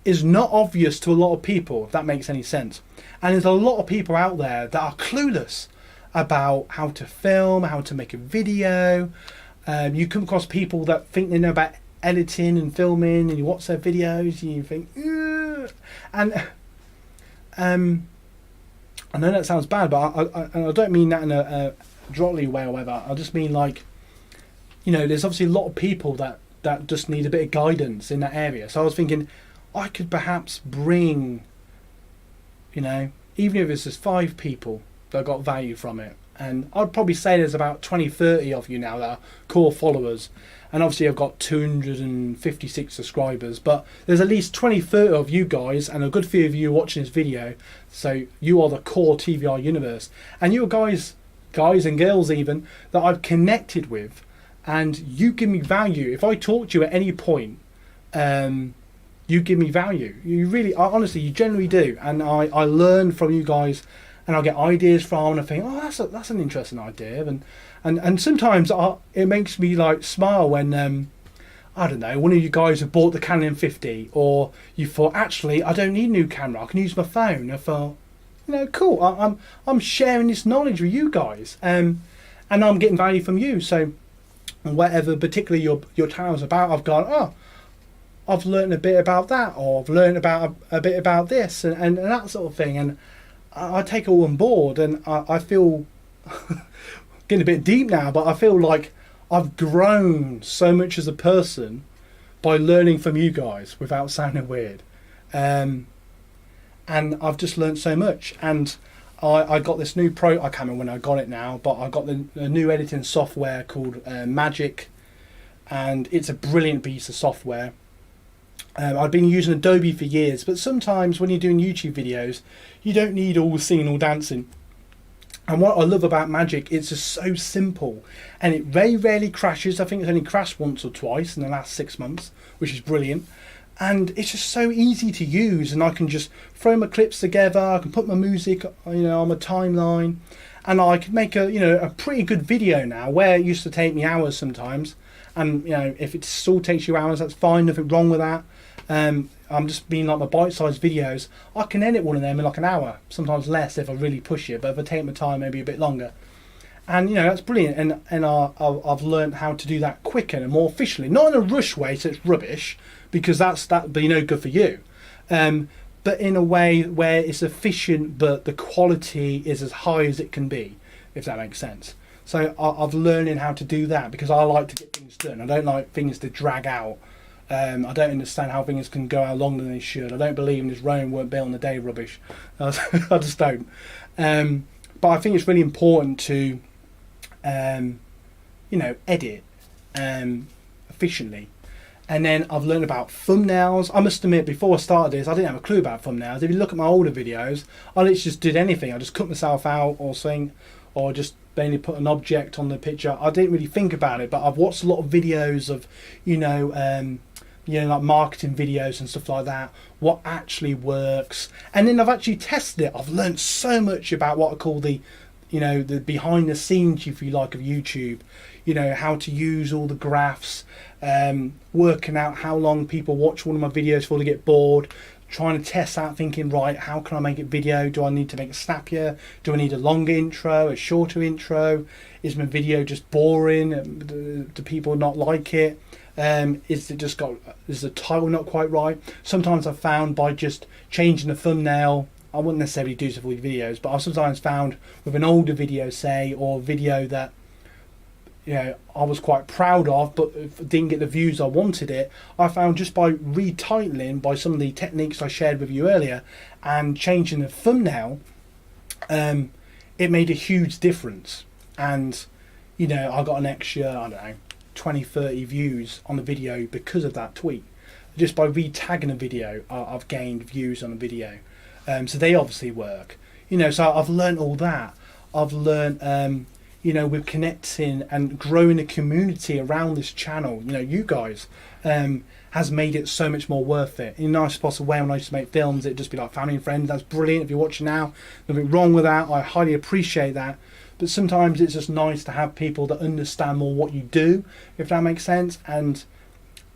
is not obvious to a lot of people, if that makes any sense. And there's a lot of people out there that are clueless about how to film, how to make a video. You come across people that think they know about editing and filming, and you watch their videos and you think, ugh. And I know that sounds bad, but I don't mean that in a drollly way or whatever. I just mean there's obviously a lot of people that just need a bit of guidance in that area. So I was thinking I could perhaps bring, even if it's just 5 people that got value from it. And I'd probably say there's about 20, 30 of you now that are core followers. And obviously I've got 256 subscribers, but there's at least 20, 30 of you guys and a good few of you watching this video. So you are the core TVR universe. And you are guys and girls even, that I've connected with. And you give me value. If I talk to you at any point, you give me value. You really, honestly, you generally do. And I learn from you guys, and I get ideas from, and I think, oh, that's an interesting idea. And sometimes it makes me smile when I don't know, one of you guys have bought the Canon 50, or you thought, actually, I don't need a new camera. I can use my phone. I thought, cool. I'm sharing this knowledge with you guys, and I'm getting value from you. So whatever particularly your channel's about, I've gone, I've learned a bit about that, or I've learned about a bit about this, and that sort of thing, and I take it all on board, and I feel getting a bit deep now, but I feel like I've grown so much as a person by learning from you guys without sounding weird, and I've just learned so much. And I got this new I can't remember when I got it now, but I got the new editing software called Magic, and it's a brilliant piece of software. I've been using Adobe for years, but sometimes when you're doing YouTube videos, you don't need all singing or dancing. And what I love about Magic, it's just so simple, and it very rarely crashes. I think it's only crashed once or twice in the last 6 months, which is brilliant. And it's just so easy to use, and I can just throw my clips together. I can put my music, on my timeline, and I can make a pretty good video now, where it used to take me hours sometimes. And if it still takes you hours, that's fine. Nothing wrong with that. I'm just being my bite-sized videos. I can edit one of them in an hour, sometimes less if I really push it. But if I take my time, maybe a bit longer. And that's brilliant. And I've learned how to do that quicker and more efficiently, not in a rush way, so it's rubbish, because that'd be no good for you. But in a way where it's efficient, but the quality is as high as it can be, if that makes sense. So I've learning how to do that, because I like to get things done. I don't like things to drag out. I don't understand how things can go out longer than they should. I don't believe in this Rome weren't built in a day rubbish. I just don't. But I think it's really important to, edit efficiently. And then I've learned about thumbnails. I must admit, before I started this, I didn't have a clue about thumbnails. If you look at my older videos, I literally just did anything. I just cut myself out or something, or just mainly put an object on the picture. I didn't really think about it, but I've watched a lot of videos of, like marketing videos and stuff like that, what actually works. And then I've actually tested it. I've learned so much about what I call the you know, the behind the scenes, if you like, of YouTube. You know, how to use all the graphs, working out how long people watch one of my videos before they get bored, trying to test out, thinking, right, how can I make a video? Do I need to make a snappier? Do I need a longer intro, a shorter intro? Is my video just boring? Do people not like it? Is the title not quite right? Sometimes I've found by just changing the thumbnail, I wouldn't necessarily do this for videos, but I've sometimes found with an older video, say, or a video that, you know, I was quite proud of, but didn't get the views I wanted it, I found just by retitling, by some of the techniques I shared with you earlier, and changing the thumbnail, it made a huge difference. And, you know, I got an extra, I don't know, 20, 30 views on the video because of that tweet. Just by re-tagging a video, I've gained views on a video. So they obviously work. You know, so I've learned all that. I've learned, you know, with connecting and growing a community around this channel. You know, you guys has made it so much more worth it. In a nice possible way, when I used to make films, it'd just be like family and friends. That's brilliant. If you're watching now, nothing wrong with that. I highly appreciate that. But sometimes it's just nice to have people that understand more what you do, if that makes sense. And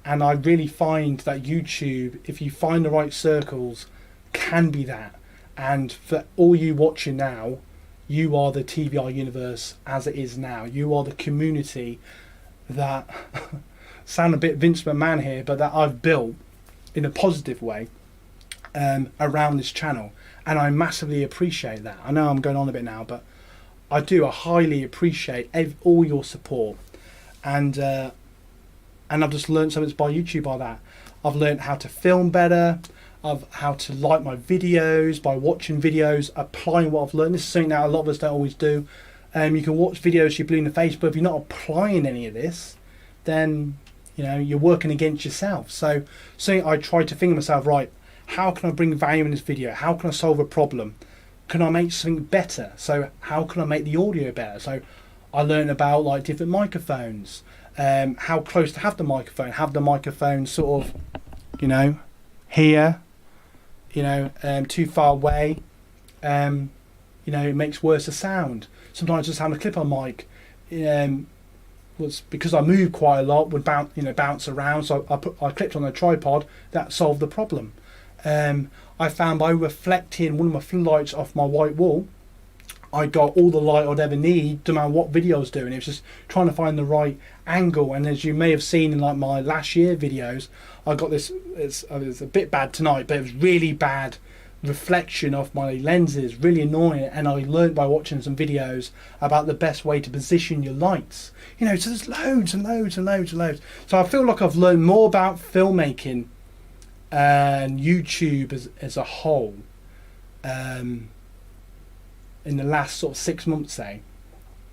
I really find that YouTube, if you find the right circles, can be that. And for all you watching now, you are the TVR universe as it is now. You are the community that sound a bit Vince McMahon here, but that I've built in a positive way around this channel, and I massively appreciate that. I know I'm going on a bit now, but I do. I highly appreciate all your support, and I've just learned so much by YouTube by that. I've learned how to film better, of how to like my videos by watching videos, applying what I've learned. This is something that a lot of us don't always do. You can watch videos you're blue in the face, but if you're not applying any of this, then, you know, you're working against yourself. So I try to think of myself, right, how can I bring value in this video? How can I solve a problem? Can I make something better? So how can I make the audio better? So I learned about like different microphones, how close to have the microphone sort of, you know, here, you know, too far away, you know, it makes worse the sound. Sometimes just having a clip on mic, was because I move quite a lot, would bounce around. So I clipped on a tripod. That solved the problem. I found by reflecting one of my floodlights off my white wall, I got all the light I'd ever need no matter what video I was doing. It was just trying to find the right angle. And as you may have seen in like my last year videos, I got this, it's a bit bad tonight, but it was really bad reflection off my lenses, really annoying. And I learned by watching some videos about the best way to position your lights. You know, so there's loads and loads and loads and loads. So I feel like I've learned more about filmmaking and YouTube as a whole in the last sort of 6 months, say,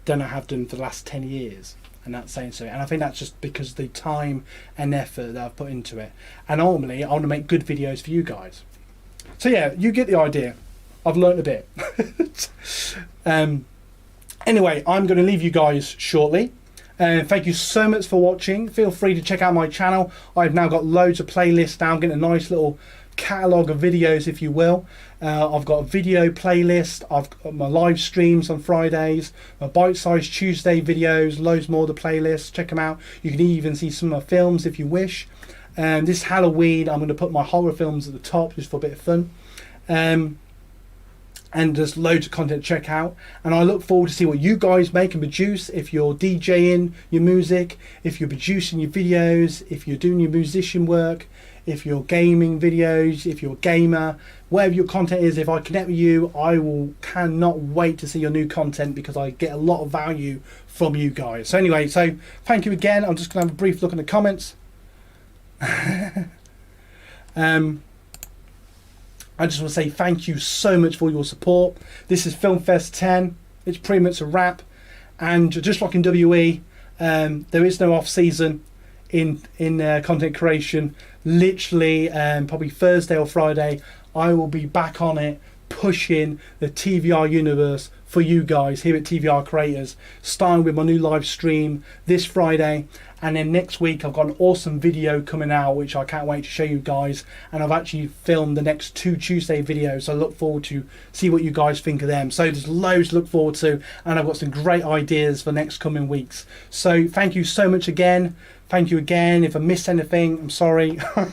than I have done for the last 10 years. And that's saying so. And I think that's just because of the time and effort that I've put into it. And ultimately, I want to make good videos for you guys. So yeah, you get the idea. I've learned a bit. Anyway, I'm going to leave you guys shortly. Thank you so much for watching. Feel free to check out my channel. I've now got loads of playlists now. I'm getting a nice little catalogue of videos, if you will. I've got a video playlist. I've got my live streams on Fridays, my bite-sized Tuesday videos, loads more of the playlists. Check them out. You can even see some of my films if you wish. This Halloween, I'm going to put my horror films at the top just for a bit of fun. And there's loads of content to check out, and I look forward to see what you guys make and produce. If you're DJing your music, if you're producing your videos, if you're doing your musician work, if you're gaming videos, if you're a gamer, whatever your content is, if I connect with you, cannot wait to see your new content because I get a lot of value from you guys. So anyway, so thank you again. I'm just going to have a brief look in the comments. I just want to say thank you so much for your support. This is FilmFest 10. It's pretty much a wrap. And just like in WE, there is no off season in content creation. Literally, probably Thursday or Friday, I will be back on it, pushing the TVR universe for you guys here at TVR Creators, starting with my new live stream this Friday. And then next week I've got an awesome video coming out which I can't wait to show you guys, and I've actually filmed the next 2 Tuesday videos, so I look forward to see what you guys think of them. So there's loads to look forward to, and I've got some great ideas for next coming weeks. So thank you so much again. Thank you again. If I missed anything, I'm sorry. I've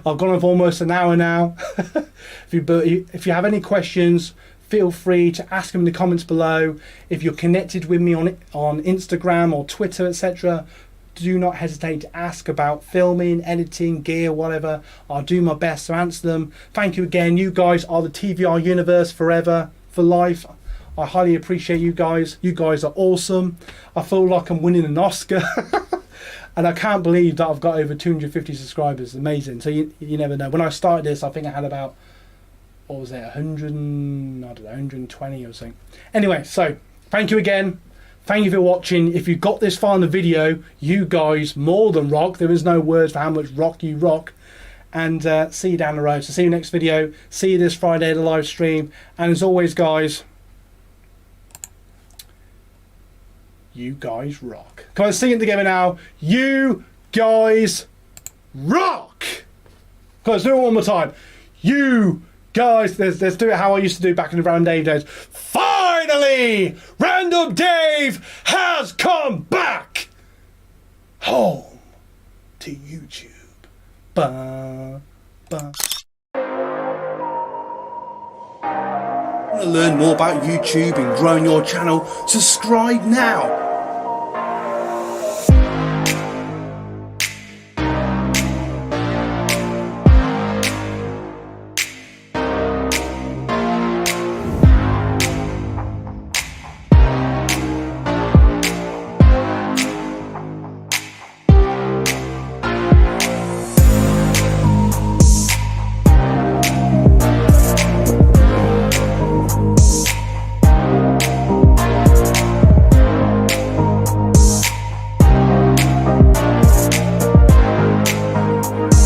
gone on for almost an hour now. If you have any questions, feel free to ask them in the comments below. If you're connected with me on Instagram or Twitter, etc., do not hesitate to ask about filming, editing, gear, whatever. I'll do my best to answer them. Thank you again. You guys are the TVR universe forever, for life. I highly appreciate you guys. You guys are awesome. I feel like I'm winning an Oscar. And I can't believe that I've got over 250 subscribers. Amazing. So you never know. When I started this, I think I had about, what was it, 100, I don't know, 120 or something. Anyway, so thank you again. Thank you for watching. If you got this far in the video, you guys more than rock. There is no words for how much rock you rock. And see you down the road. So see you next video. See you this Friday, the live stream. And as always, guys, you guys rock. Come on, sing it together now. You guys rock. Come on, let's do it one more time. You guys, let's do it how I used to do back in the Random Dave days. Finally, Random Dave has come back home to YouTube. Ba, ba. Want to learn more about YouTube and growing your channel? Subscribe now.